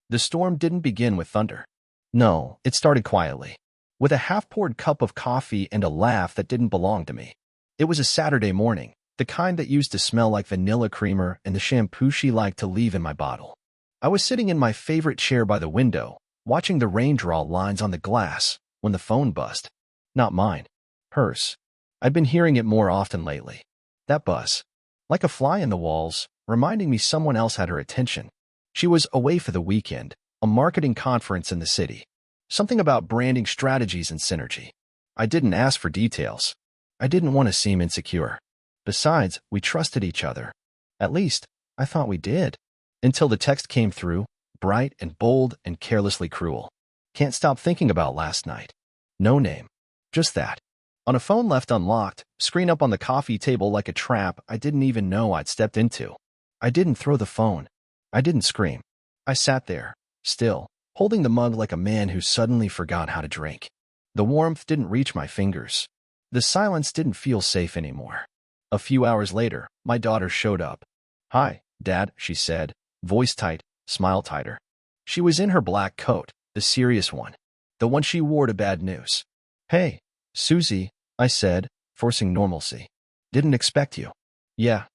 The storm didn't begin with thunder. No, it started quietly, with a half-poured cup of coffee and a laugh that didn't belong to me. It was a Saturday morning, the kind that used to smell like vanilla creamer and the shampoo she liked to leave in my bottle. I was sitting in my favorite chair by the window, watching the rain draw lines on the glass, when the phone buzzed. Not mine. Hers. I'd been hearing it more often lately. That buzz, like a fly in the walls, reminding me someone else had her attention. She was away for the weekend, a marketing conference in the city. Something about branding strategies and synergy. I didn't ask for details. I didn't want to seem insecure. Besides, we trusted each other. At least, I thought we did. Until the text came through, bright and bold and carelessly cruel. Can't stop thinking about last night. No name. Just that. On a phone left unlocked, screen up on the coffee table like a trap I didn't even know I'd stepped into. I didn't throw the phone. I didn't scream. I sat there, still, holding the mug like a man who suddenly forgot how to drink. The warmth didn't reach my fingers. The silence didn't feel safe anymore. A few hours later, my daughter showed up. "Hi, Dad," she said, voice tight, smile tighter. She was in her black coat, the serious one, the one she wore to bad news. "Hey, Susie," I said, forcing normalcy. "Didn't expect you." "Yeah,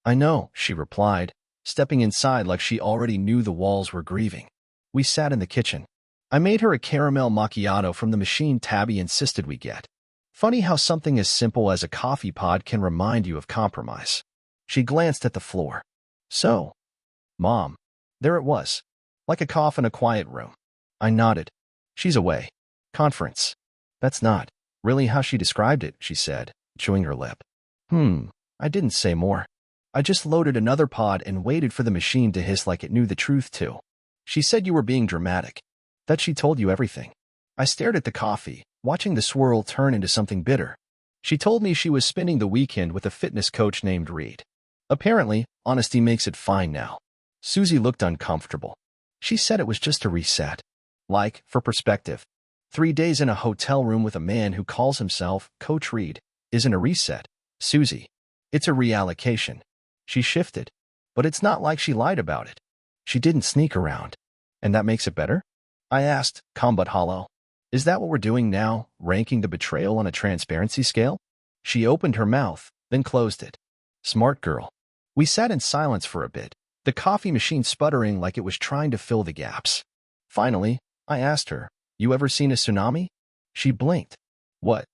I know," she replied, stepping inside like she already knew the walls were grieving. We sat in the kitchen. I made her a caramel macchiato from the machine Tabby insisted we get. Funny how something as simple as a coffee pod can remind you of compromise. She glanced at the floor. "So, Mom." There it was, like a cough in a quiet room. I nodded. "She's away. Conference." "That's not really how she described it," she said, chewing her lip. I didn't say more. I just loaded another pod and waited for the machine to hiss like it knew the truth too. "She said you were being dramatic. That she told you everything." I stared at the coffee, watching the swirl turn into something bitter. "She told me she was spending the weekend with a fitness coach named Reed. Apparently, honesty makes it fine now." Susie looked uncomfortable. "She said it was just a reset. Like, for perspective, 3 days in a hotel room with a man who calls himself Coach Reed isn't a reset, Susie. It's a reallocation." She shifted. "But it's not like she lied about it. She didn't sneak around. And that makes it better?" I asked, calm but hollow. "Is that what we're doing now, ranking the betrayal on a transparency scale?" She opened her mouth, then closed it. Smart girl. We sat in silence for a bit, the coffee machine sputtering like it was trying to fill the gaps. Finally, I asked her, "You ever seen a tsunami?" She blinked. "What?"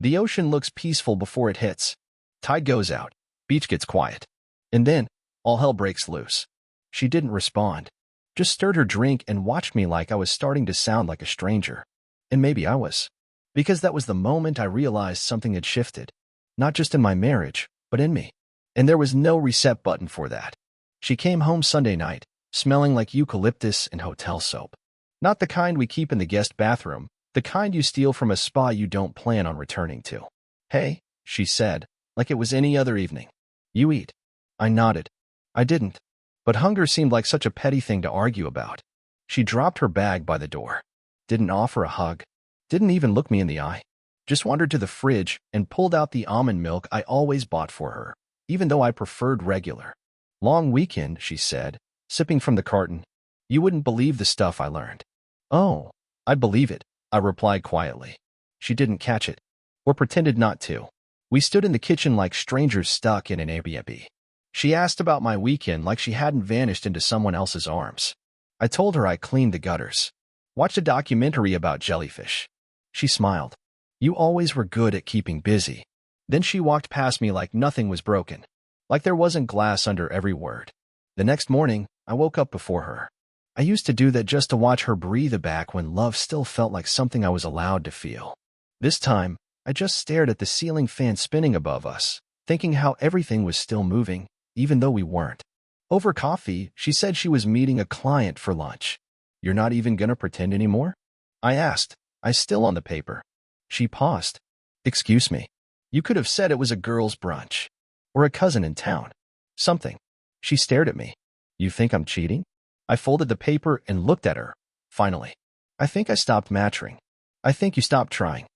"The ocean looks peaceful before it hits. Tide goes out, beach gets quiet. And then, all hell breaks loose." She didn't respond, just stirred her drink and watched me like I was starting to sound like a stranger. And maybe I was. Because that was the moment I realized something had shifted. Not just in my marriage, but in me. And there was no reset button for that. She came home Sunday night, smelling like eucalyptus and hotel soap. Not the kind we keep in the guest bathroom, the kind you steal from a spa you don't plan on returning to. "Hey," she said, like it was any other evening. "You eat?" I nodded. I didn't. But hunger seemed like such a petty thing to argue about. She dropped her bag by the door. Didn't offer a hug. Didn't even look me in the eye. Just wandered to the fridge and pulled out the almond milk I always bought for her, even though I preferred regular. "Long weekend," she said, sipping from the carton. "You wouldn't believe the stuff I learned." "Oh, I'd believe it," I replied quietly. She didn't catch it, or pretended not to. We stood in the kitchen like strangers stuck in an Airbnb. She asked about my weekend like she hadn't vanished into someone else's arms. I told her I cleaned the gutters. Watched a documentary about jellyfish. She smiled. "You always were good at keeping busy." Then she walked past me like nothing was broken, like there wasn't glass under every word. The next morning, I woke up before her. I used to do that just to watch her breathe back when love still felt like something I was allowed to feel. This time, I just stared at the ceiling fan spinning above us, thinking how everything was still moving, even though we weren't. Over coffee, she said she was meeting a client for lunch. "You're not even gonna pretend anymore?" I asked, eyes still on the paper. She paused. "Excuse me. You could have said it was a girl's brunch. Or a cousin in town. Something." She stared at me. "You think I'm cheating?" I folded the paper and looked at her. Finally. "I think I stopped matching. I think you stopped trying.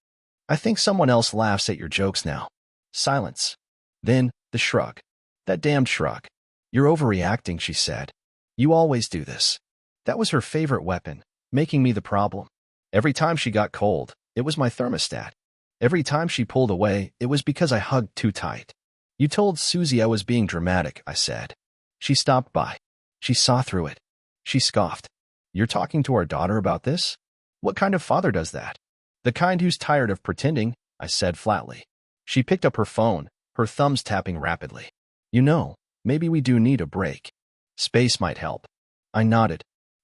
I think someone else laughs at your jokes now." Silence. Then, the shrug. That damned shrug. "You're overreacting," she said. "You always do this." That was her favorite weapon, making me the problem. Every time she got cold, it was my thermostat. Every time she pulled away, it was because I hugged too tight. You told Susie I was being dramatic, I said. She stopped by. She saw through it. She scoffed. You're talking to our daughter about this? What kind of father does that? The kind who's tired of pretending, I said flatly. She picked up her phone, her thumbs tapping rapidly. You know, maybe we do need a break. Space might help. I nodded.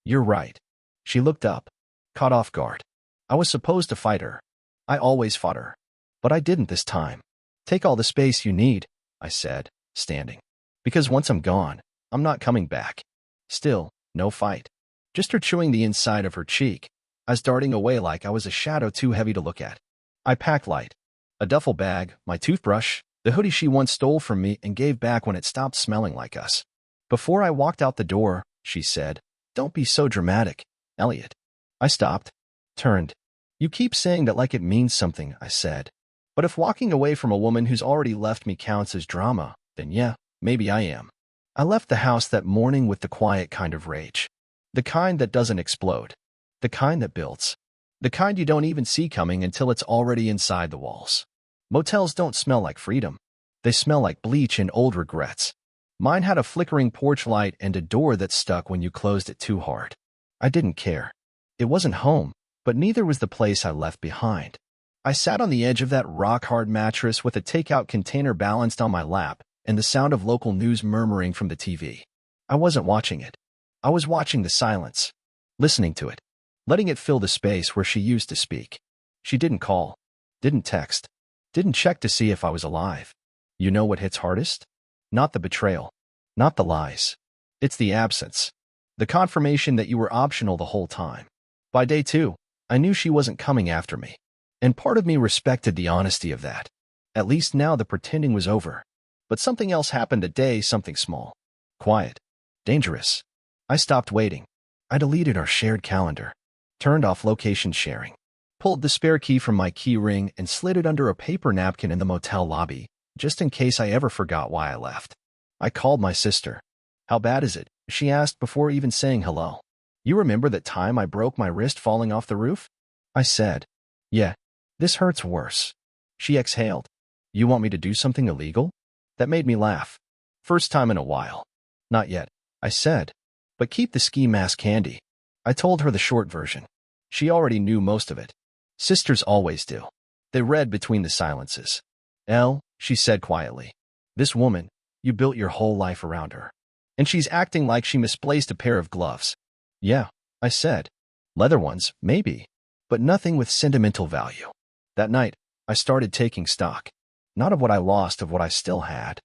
You're right. She looked up, caught off guard. I was supposed to fight her. I always fought her. But I didn't this time. Take all the space you need, I said, standing. Because once I'm gone, I'm not coming back. Still, no fight. Just her chewing the inside of her cheek. I was darting away like I was a shadow too heavy to look at. I packed light. A duffel bag, my toothbrush, the hoodie she once stole from me and gave back when it stopped smelling like us. Before I walked out the door, she said, Don't be so dramatic, Elliot. I stopped, turned. You keep saying that like it means something, I said. But if walking away from a woman who's already left me counts as drama, then yeah, maybe I am. I left the house that morning with the quiet kind of rage. The kind that doesn't explode. The kind that builds. The kind you don't even see coming until it's already inside the walls. Motels don't smell like freedom. They smell like bleach and old regrets. Mine had a flickering porch light and a door that stuck when you closed it too hard. I didn't care. It wasn't home, but neither was the place I left behind. I sat on the edge of that rock-hard mattress with a takeout container balanced on my lap and the sound of local news murmuring from the TV. I wasn't watching it. I was watching the silence, listening to it, letting it fill the space where she used to speak. She didn't call, didn't text, didn't check to see if I was alive. You know what hits hardest? Not the betrayal, not the lies. It's the absence, the confirmation that you were optional the whole time. By day 2, I knew she wasn't coming after me, and part of me respected the honesty of that. At least now the pretending was over. But something else happened that day, something small, quiet, dangerous. I stopped waiting. I deleted our shared calendar, turned off location sharing, pulled the spare key from my key ring and slid it under a paper napkin in the motel lobby, just in case I ever forgot why I left. I called my sister. How bad is it? She asked before even saying hello. You remember that time I broke my wrist falling off the roof? I said, Yeah, this hurts worse. She exhaled. You want me to do something illegal? That made me laugh. First time in a while. Not yet, I said. But keep the ski mask handy. I told her the short version. She already knew most of it. Sisters always do. They read between the silences. Elle, she said quietly. This woman, you built your whole life around her. And she's acting like she misplaced a pair of gloves. Yeah, I said. Leather ones, maybe. But nothing with sentimental value. That night, I started taking stock. Not of what I lost, of what I still had.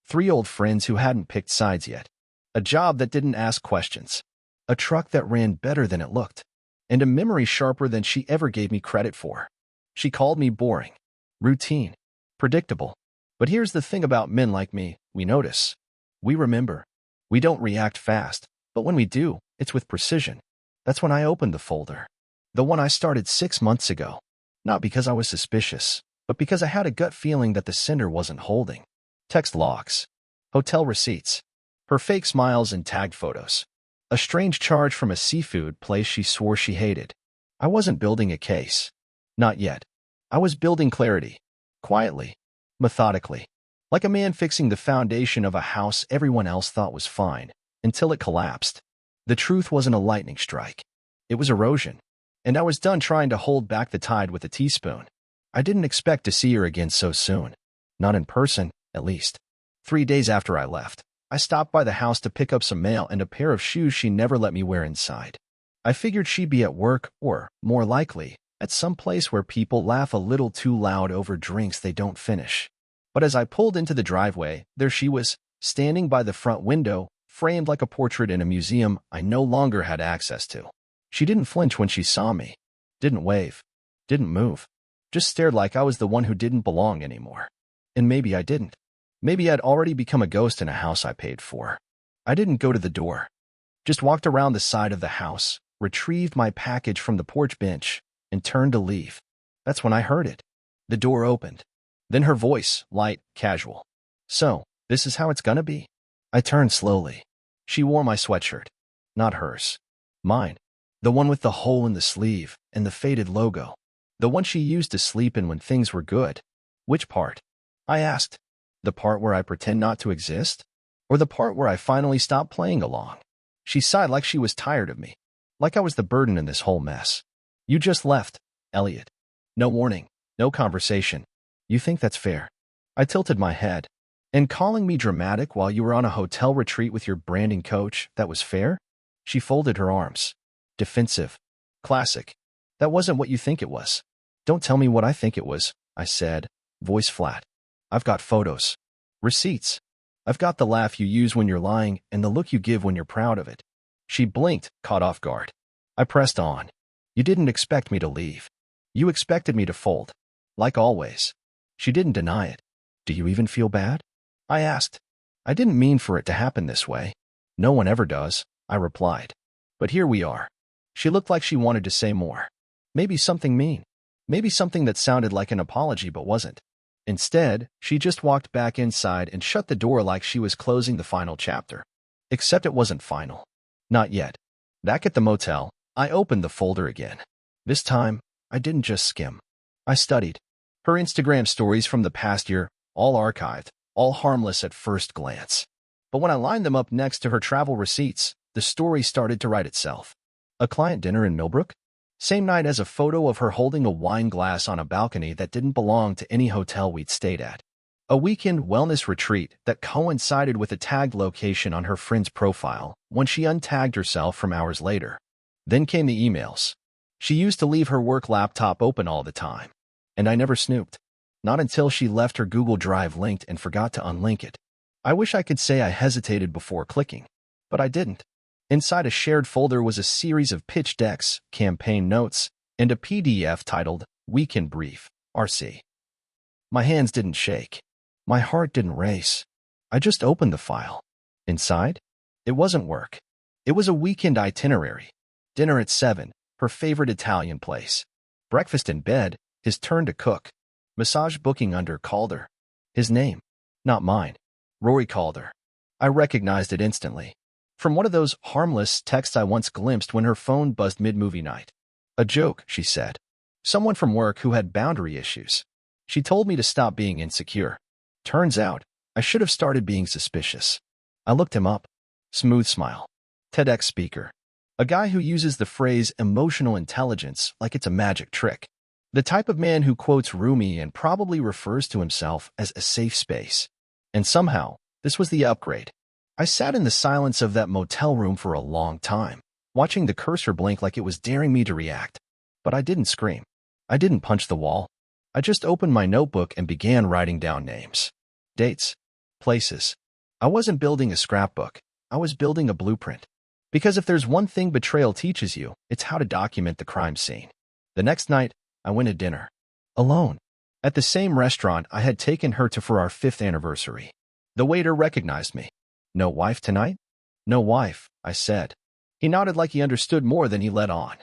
3 old friends who hadn't picked sides yet. A job that didn't ask questions. A truck that ran better than it looked. And a memory sharper than she ever gave me credit for. She called me boring. Routine. Predictable. But here's the thing about men like me, we notice. We remember. We don't react fast, but when we do, it's with precision. That's when I opened the folder. The one I started 6 months ago. Not because I was suspicious, but because I had a gut feeling that the sender wasn't holding. Text logs. Hotel receipts. Her fake smiles and tagged photos. A strange charge from a seafood place she swore she hated. I wasn't building a case. Not yet. I was building clarity. Quietly. Methodically. Like a man fixing the foundation of a house everyone else thought was fine, until it collapsed. The truth wasn't a lightning strike. It was erosion. And I was done trying to hold back the tide with a teaspoon. I didn't expect to see her again so soon. Not in person, at least. 3 days after I left, I stopped by the house to pick up some mail and a pair of shoes she never let me wear inside. I figured she'd be at work or, more likely, at some place where people laugh a little too loud over drinks they don't finish. But as I pulled into the driveway, there she was, standing by the front window, framed like a portrait in a museum I no longer had access to. She didn't flinch when she saw me. Didn't wave. Didn't move. Just stared like I was the one who didn't belong anymore. And maybe I didn't. Maybe I'd already become a ghost in a house I paid for. I didn't go to the door. Just walked around the side of the house, retrieved my package from the porch bench, and turned to leave. That's when I heard it. The door opened. Then her voice, light, casual. So, this is how it's gonna be? I turned slowly. She wore my sweatshirt. Not hers. Mine. The one with the hole in the sleeve and the faded logo. The one she used to sleep in when things were good. Which part? I asked. The part where I pretend not to exist? Or the part where I finally stopped playing along? She sighed like she was tired of me. Like I was the burden in this whole mess. You just left, Elliot. No warning, no conversation. You think that's fair? I tilted my head. And calling me dramatic while you were on a hotel retreat with your branding coach, that was fair? She folded her arms. Defensive. Classic. That wasn't what you think it was. Don't tell me what I think it was, I said, voice flat. I've got photos. Receipts. I've got the laugh you use when you're lying and the look you give when you're proud of it. She blinked, caught off guard. I pressed on. You didn't expect me to leave. You expected me to fold. Like always. She didn't deny it. Do you even feel bad? I asked. I didn't mean for it to happen this way. No one ever does, I replied. But here we are. She looked like she wanted to say more. Maybe something mean. Maybe something that sounded like an apology but wasn't. Instead, she just walked back inside and shut the door like she was closing the final chapter. Except it wasn't final. Not yet. Back at the motel, I opened the folder again. This time, I didn't just skim. I studied. Her Instagram stories from the past year, all archived, all harmless at first glance. But when I lined them up next to her travel receipts, the story started to write itself. A client dinner in Millbrook? Same night as a photo of her holding a wine glass on a balcony that didn't belong to any hotel we'd stayed at. A weekend wellness retreat that coincided with a tagged location on her friend's profile when she untagged herself from hours later. Then came the emails. She used to leave her work laptop open all the time, and I never snooped. Not until she left her Google Drive linked and forgot to unlink it. I wish I could say I hesitated before clicking, but I didn't. Inside a shared folder was a series of pitch decks, campaign notes, and a PDF titled Weekend Brief, RC. My hands didn't shake. My heart didn't race. I just opened the file. Inside? It wasn't work. It was a weekend itinerary. Dinner at 7, her favorite Italian place. Breakfast in bed, his turn to cook. Massage booking under Calder. His name. Not mine. Rory Calder. I recognized it instantly. From one of those harmless texts I once glimpsed when her phone buzzed mid-movie night. A joke, she said. Someone from work who had boundary issues. She told me to stop being insecure. Turns out, I should have started being suspicious. I looked him up. Smooth smile. TEDx speaker. A guy who uses the phrase emotional intelligence like it's a magic trick. The type of man who quotes Rumi and probably refers to himself as a safe space. And somehow, this was the upgrade. I sat in the silence of that motel room for a long time, watching the cursor blink like it was daring me to react. But I didn't scream. I didn't punch the wall. I just opened my notebook and began writing down names. Dates. Places. I wasn't building a scrapbook. I was building a blueprint. Because if there's one thing betrayal teaches you, it's how to document the crime scene. The next night, I went to dinner. Alone. At the same restaurant I had taken her to for our 5th anniversary. The waiter recognized me. No wife tonight? No wife, I said. He nodded like he understood more than he let on.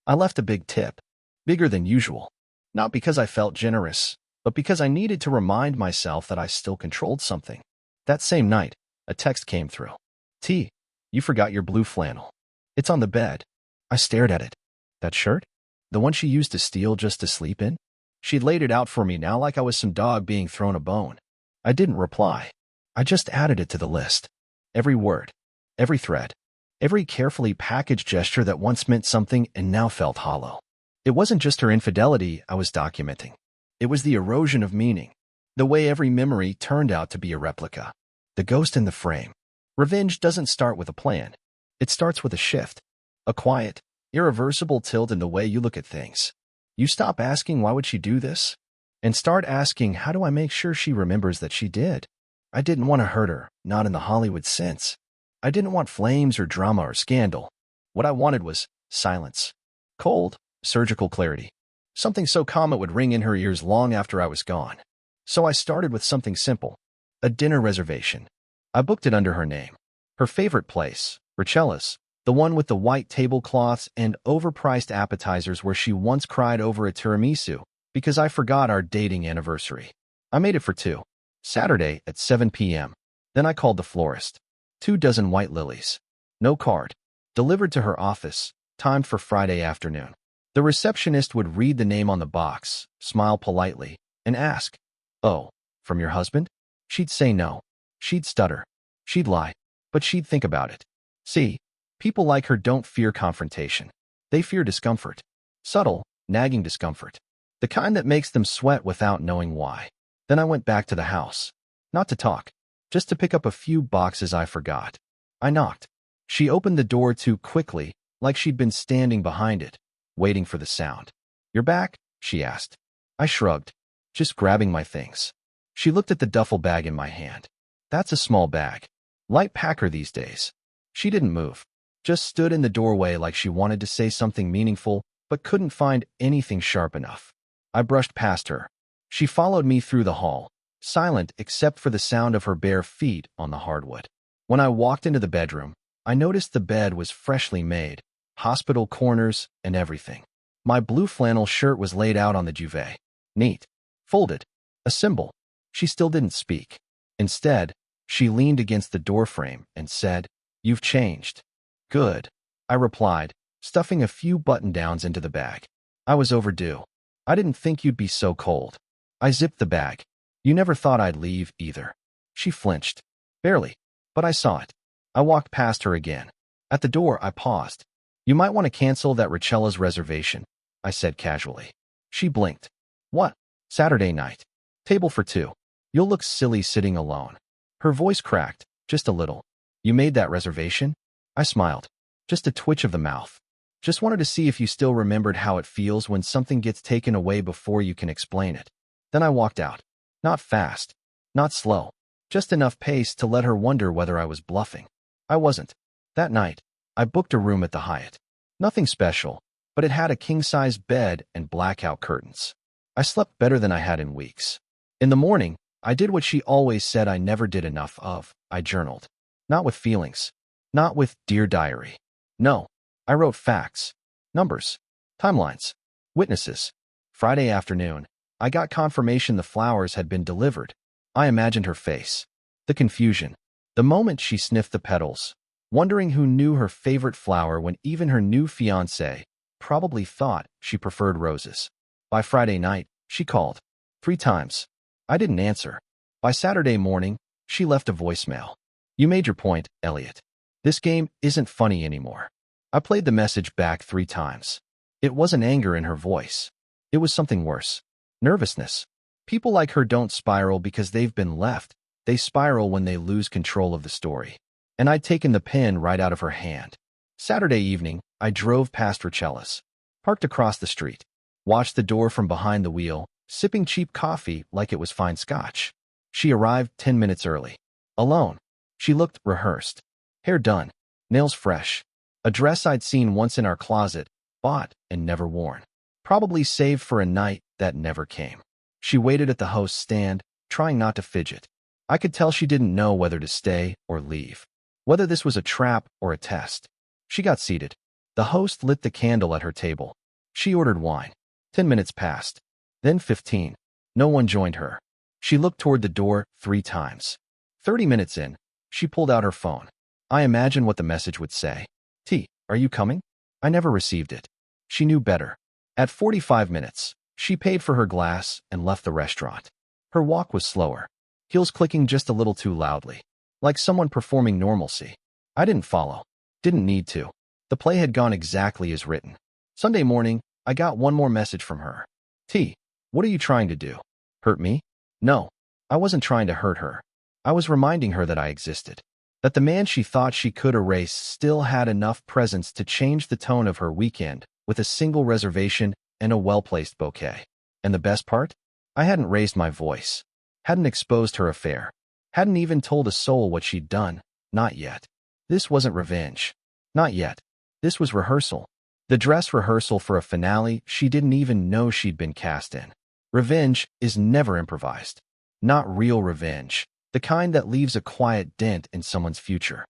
I left a big tip. Bigger than usual. Not because I felt generous, but because I needed to remind myself that I still controlled something. That same night, a text came through. T, you forgot your blue flannel. It's on the bed. I stared at it. That shirt? The one she used to steal just to sleep in? She'd laid it out for me now like I was some dog being thrown a bone. I didn't reply. I just added it to the list. Every word, every thread, every carefully packaged gesture that once meant something and now felt hollow. It wasn't just her infidelity I was documenting. It was the erosion of meaning. The way every memory turned out to be a replica. The ghost in the frame. Revenge doesn't start with a plan. It starts with a shift. A quiet, irreversible tilt in the way you look at things. You stop asking why would she do this? And start asking how do I make sure she remembers that she did? I didn't want to hurt her, not in the Hollywood sense. I didn't want flames or drama or scandal. What I wanted was silence. Cold, surgical clarity. Something so calm it would ring in her ears long after I was gone. So I started with something simple. A dinner reservation. I booked it under her name. Her favorite place, Richella's, the one with the white tablecloths and overpriced appetizers where she once cried over a tiramisu because I forgot our dating anniversary. I made it for 2. Saturday at 7 p.m. Then I called the florist. 24 white lilies. No card. delivered to her office, timed for Friday afternoon. The receptionist would read the name on the box, smile politely, and ask, "Oh, from your husband?" She'd say no. She'd stutter. She'd lie. But she'd think about it. See, people like her don't fear confrontation. They fear discomfort. Subtle, nagging discomfort. The kind that makes them sweat without knowing why. Then I went back to the house. Not to talk. Just to pick up a few boxes I forgot. I knocked. She opened the door too quickly, like she'd been standing behind it, waiting for the sound. "You're back?" she asked. I shrugged. "Just grabbing my things." She looked at the duffel bag in my hand. "That's a small bag. Light packer these days." She didn't move. Just stood in the doorway like she wanted to say something meaningful, but couldn't find anything sharp enough. I brushed past her. She followed me through the hall, silent except for the sound of her bare feet on the hardwood. When I walked into the bedroom, I noticed the bed was freshly made, hospital corners and everything. My blue flannel shirt was laid out on the duvet. Neat. Folded. A symbol. She still didn't speak. Instead, she leaned against the doorframe and said, "You've changed." "Good," I replied, stuffing a few button-downs into the bag. I was overdue. "I didn't think you'd be so cold." I zipped the bag. "You never thought I'd leave, either." She flinched. Barely. But I saw it. I walked past her again. At the door, I paused. "You might want to cancel that Richella's reservation," I said casually. She blinked. "What?" "Saturday night. Table for two. You'll look silly sitting alone." Her voice cracked, just a little. "You made that reservation?" I smiled. Just a twitch of the mouth. "Just wanted to see if you still remembered how it feels when something gets taken away before you can explain it." Then I walked out. Not fast. Not slow. Just enough pace to let her wonder whether I was bluffing. I wasn't. That night, I booked a room at the Hyatt. Nothing special, but it had a king-size bed and blackout curtains. I slept better than I had in weeks. In the morning, I did what she always said I never did enough of. I journaled. Not with feelings. Not with Dear Diary. No. I wrote facts. Numbers. Timelines. Witnesses. Friday afternoon, I got confirmation the flowers had been delivered. I imagined her face. The confusion. The moment she sniffed the petals, wondering who knew her favorite flower when even her new fiancé probably thought she preferred roses. By Friday night, she called. 3 times. I didn't answer. By Saturday morning, she left a voicemail. "You made your point, Elliot. This game isn't funny anymore." I played the message back 3 times. It wasn't anger in her voice. It was something worse. Nervousness. People like her don't spiral because they've been left. They spiral when they lose control of the story. And I'd taken the pen right out of her hand. Saturday evening, I drove past Richella's. Parked across the street. Watched the door from behind the wheel, sipping cheap coffee like it was fine scotch. She arrived 10 minutes early. Alone. She looked rehearsed. Hair done. Nails fresh. A dress I'd seen once in our closet, bought and never worn. Probably saved for a night that never came. She waited at the host's stand, trying not to fidget. I could tell she didn't know whether to stay or leave. Whether this was a trap or a test. She got seated. The host lit the candle at her table. She ordered wine. 10 minutes passed. Then 15. No one joined her. She looked toward the door 3 times. 30 minutes in, she pulled out her phone. I imagined what the message would say. "T, are you coming?" I never received it. She knew better. At 45 minutes, she paid for her glass and left the restaurant. Her walk was slower. Heels clicking just a little too loudly. Like someone performing normalcy. I didn't follow. Didn't need to. The play had gone exactly as written. Sunday morning, I got one more message from her. "T, what are you trying to do? Hurt me?" No, I wasn't trying to hurt her. I was reminding her that I existed. That the man she thought she could erase still had enough presence to change the tone of her weekend with a single reservation and a well-placed bouquet. And the best part? I hadn't raised my voice. Hadn't exposed her affair. Hadn't even told a soul what she'd done. Not yet. This wasn't revenge. Not yet. This was rehearsal. The dress rehearsal for a finale she didn't even know she'd been cast in. Revenge is never improvised. Not real revenge. The kind that leaves a quiet dent in someone's future.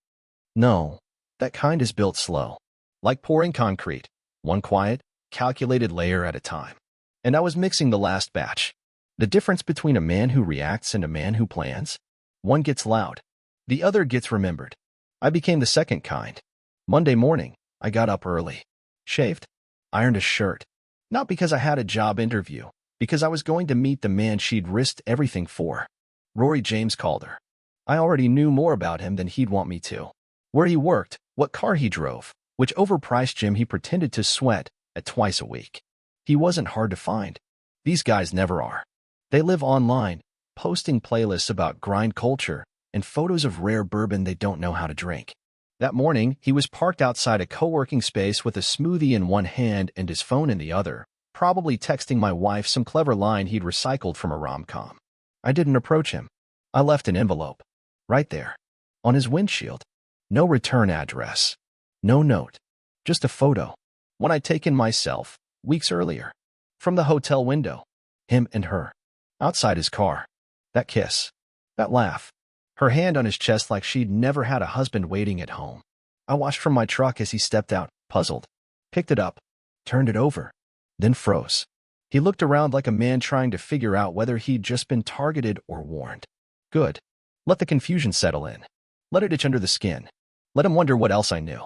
No, that kind is built slow. Like pouring concrete. One quiet, calculated layer at a time. And I was mixing the last batch. The difference between a man who reacts and a man who plans? One gets loud. The other gets remembered. I became the second kind. Monday morning, I got up early, shaved, ironed a shirt. Not because I had a job interview, because I was going to meet the man she'd risked everything for. Rory James Calder. I already knew more about him than he'd want me to. Where he worked, what car he drove, which overpriced gym he pretended to sweat at twice a week. He wasn't hard to find. These guys never are. They live online, posting playlists about grind culture and photos of rare bourbon they don't know how to drink. That morning, he was parked outside a co-working space with a smoothie in one hand and his phone in the other, probably texting my wife some clever line he'd recycled from a rom-com. I didn't approach him. I left an envelope. Right there. On his windshield. No return address. No note. Just a photo. One I'd taken myself, weeks earlier. From the hotel window. Him and her. Outside his car. That kiss. That laugh. Her hand on his chest like she'd never had a husband waiting at home. I watched from my truck as he stepped out, puzzled. Picked it up. Turned it over. Then froze. He looked around like a man trying to figure out whether he'd just been targeted or warned. Good. Let the confusion settle in. Let it itch under the skin. Let him wonder what else I knew.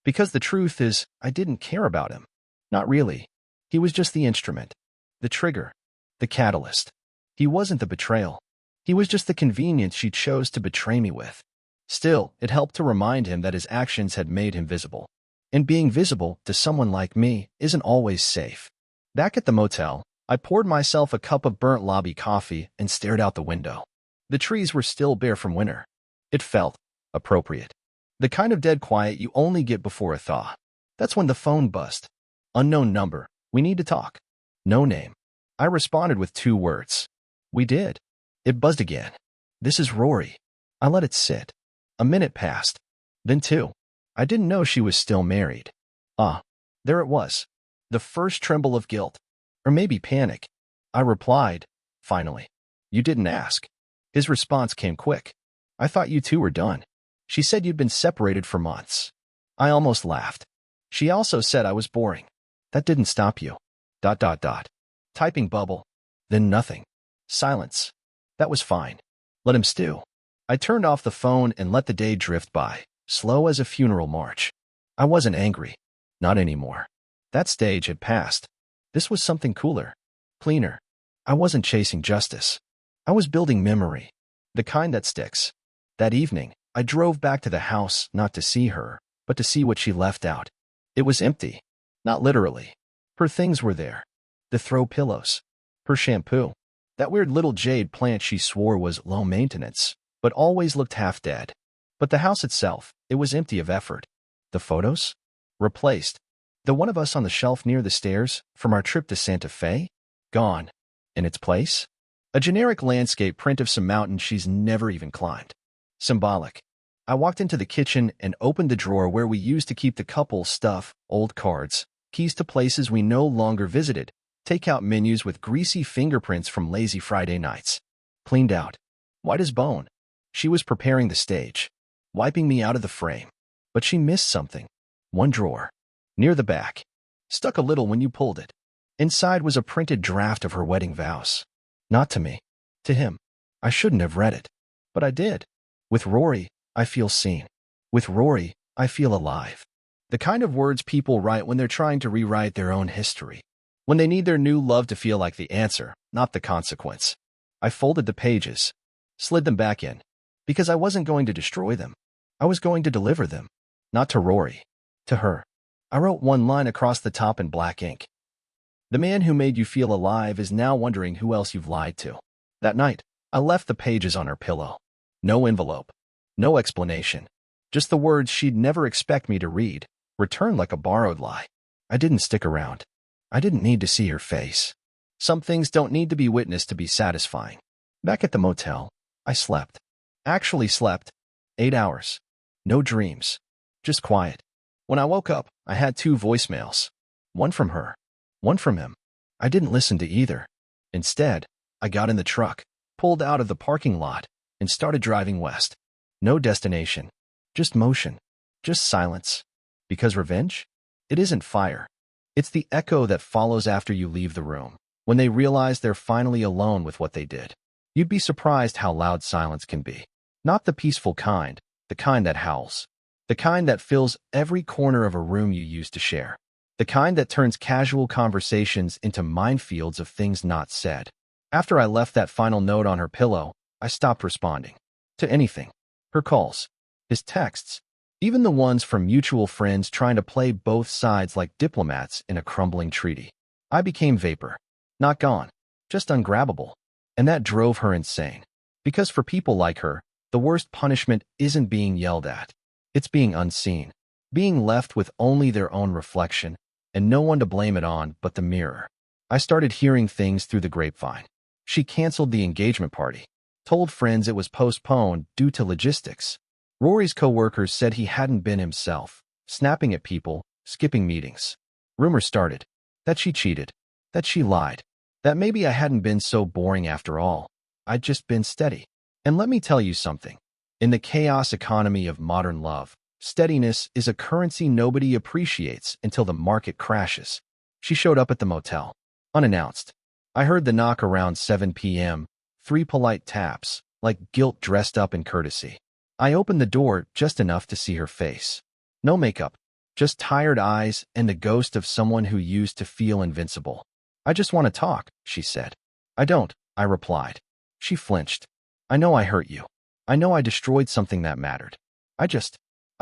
Because the truth is, I didn't care about him. Not really. He was just the instrument. The trigger. The catalyst. He wasn't the betrayal. He was just the convenience she chose to betray me with. Still, it helped to remind him that his actions had made him visible. And being visible to someone like me isn't always safe. Back at the motel, I poured myself a cup of burnt lobby coffee and stared out the window. The trees were still bare from winter. It felt appropriate. The kind of dead quiet you only get before a thaw. That's when the phone buzzed. Unknown number. We need to talk. No name. I responded with 2 words. We did. It buzzed again. This is Rory. I let it sit. A minute passed. Then 2. I didn't know she was still married. There it was. The first tremble of guilt. Or maybe panic. I replied, finally. You didn't ask. His response came quick. I thought you two were done. She said you'd been separated for months. I almost laughed. She also said I was boring. That didn't stop you. ... Typing bubble. Then nothing. Silence. That was fine. Let him stew. I turned off the phone and let the day drift by, slow as a funeral march. I wasn't angry. Not anymore. That stage had passed. This was something cooler. Cleaner. I wasn't chasing justice. I was building memory. The kind that sticks. That evening, I drove back to the house not to see her, but to see what she left out. It was empty. Not literally. Her things were there. The throw pillows. Her shampoo. That weird little jade plant she swore was low maintenance, but always looked half dead. But the house itself, it was empty of effort. The photos? Replaced. The one of us on the shelf near the stairs from our trip to Santa Fe? Gone. In its place? A generic landscape print of some mountain she's never even climbed. Symbolic. I walked into the kitchen and opened the drawer where we used to keep the couple's stuff, old cards, keys to places we no longer visited, takeout menus with greasy fingerprints from lazy Friday nights. Cleaned out. White as bone. She was preparing the stage. Wiping me out of the frame. But she missed something. One drawer. Near the back. Stuck a little when you pulled it. Inside was a printed draft of her wedding vows. Not to me. To him. I shouldn't have read it. But I did. With Rory, I feel seen. With Rory, I feel alive. The kind of words people write when they're trying to rewrite their own history. When they need their new love to feel like the answer, not the consequence. I folded the pages. Slid them back in. Because I wasn't going to destroy them. I was going to deliver them. Not to Rory. To her. I wrote one line across the top in black ink. The man who made you feel alive is now wondering who else you've lied to. That night, I left the pages on her pillow. No envelope. No explanation. Just the words she'd never expect me to read, returned like a borrowed lie. I didn't stick around. I didn't need to see her face. Some things don't need to be witnessed to be satisfying. Back at the motel, I slept. Actually slept. 8 hours. No dreams. Just quiet. When I woke up, I had 2 voicemails. One from her. One from him. I didn't listen to either. Instead, I got in the truck, pulled out of the parking lot, and started driving west. No destination. Just motion. Just silence. Because revenge? It isn't fire. It's the echo that follows after you leave the room, when they realize they're finally alone with what they did. You'd be surprised how loud silence can be. Not the peaceful kind, the kind that howls. The kind that fills every corner of a room you used to share. The kind that turns casual conversations into minefields of things not said. After I left that final note on her pillow, I stopped responding to anything. Her calls, his texts, even the ones from mutual friends trying to play both sides like diplomats in a crumbling treaty. I became vapor. Not gone, just ungrabbable. And that drove her insane. Because for people like her, the worst punishment isn't being yelled at. It's being unseen. Being left with only their own reflection, and no one to blame it on but the mirror. I started hearing things through the grapevine. She canceled the engagement party. Told friends it was postponed due to logistics. Rory's co-workers said he hadn't been himself, snapping at people, skipping meetings. Rumors started. That she cheated. That she lied. That maybe I hadn't been so boring after all. I'd just been steady. And let me tell you something. In the chaos economy of modern love, steadiness is a currency nobody appreciates until the market crashes. She showed up at the motel, unannounced. I heard the knock around 7 p.m., 3 polite taps, like guilt dressed up in courtesy. I opened the door just enough to see her face. No makeup, just tired eyes and the ghost of someone who used to feel invincible. I just want to talk, she said. I don't, I replied. She flinched. I know I hurt you. I know I destroyed something that mattered. I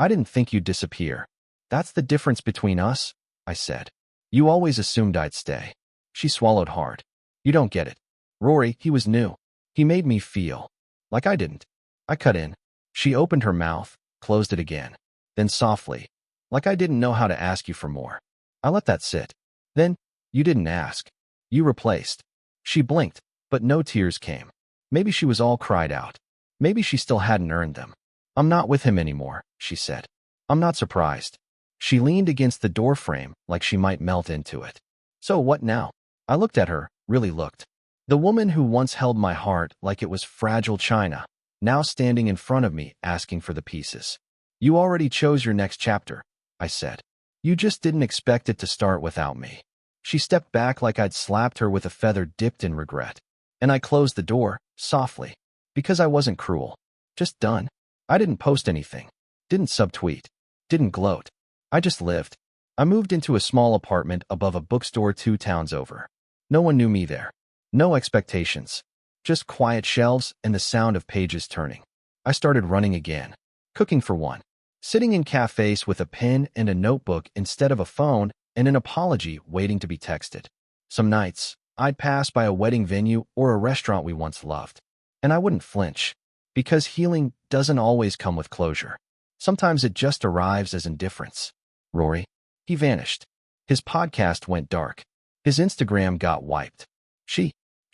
didn't think you'd disappear. That's the difference between us, I said. You always assumed I'd stay. She swallowed hard. You don't get it. Rory, he was new. He made me feel like I didn't. I cut in. She opened her mouth, closed it again. Then softly, like I didn't know how to ask you for more. I let that sit. Then, you didn't ask. You replaced. She blinked, but no tears came. Maybe she was all cried out. Maybe she still hadn't earned them. I'm not with him anymore, she said. I'm not surprised. She leaned against the doorframe like she might melt into it. So what now? I looked at her, really looked. The woman who once held my heart like it was fragile china, now standing in front of me asking for the pieces. You already chose your next chapter, I said. You just didn't expect it to start without me. She stepped back like I'd slapped her with a feather dipped in regret. And I closed the door, softly. Because I wasn't cruel. Just done. I didn't post anything. Didn't subtweet. Didn't gloat. I just lived. I moved into a small apartment above a bookstore 2 towns over. No one knew me there. No expectations. Just quiet shelves and the sound of pages turning. I started running again. Cooking for one. Sitting in cafes with a pen and a notebook instead of a phone and an apology waiting to be texted. Some nights, I'd pass by a wedding venue or a restaurant we once loved. And I wouldn't flinch. Because healing doesn't always come with closure. Sometimes it just arrives as indifference. Rory, he vanished. His podcast went dark. His Instagram got wiped. She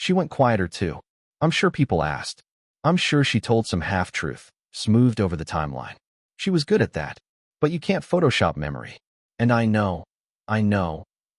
went quieter too. I'm sure people asked. I'm sure she told some half-truth, smoothed over the timeline. She was good at that. But you can't Photoshop memory. And I know,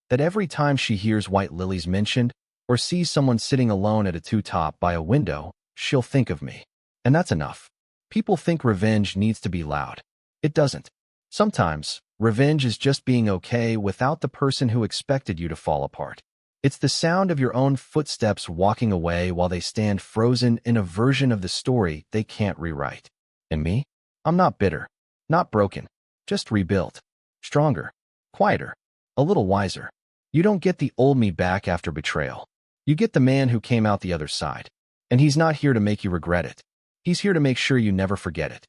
that every time she hears white lilies mentioned, or sees someone sitting alone at a two-top by a window, she'll think of me. And that's enough. People think revenge needs to be loud. It doesn't. Sometimes, revenge is just being okay without the person who expected you to fall apart. It's the sound of your own footsteps walking away while they stand frozen in a version of the story they can't rewrite. And me? I'm not bitter. Not broken. Just rebuilt. Stronger. Quieter. A little wiser. You don't get the old me back after betrayal. You get the man who came out the other side. And he's not here to make you regret it. He's here to make sure you never forget it.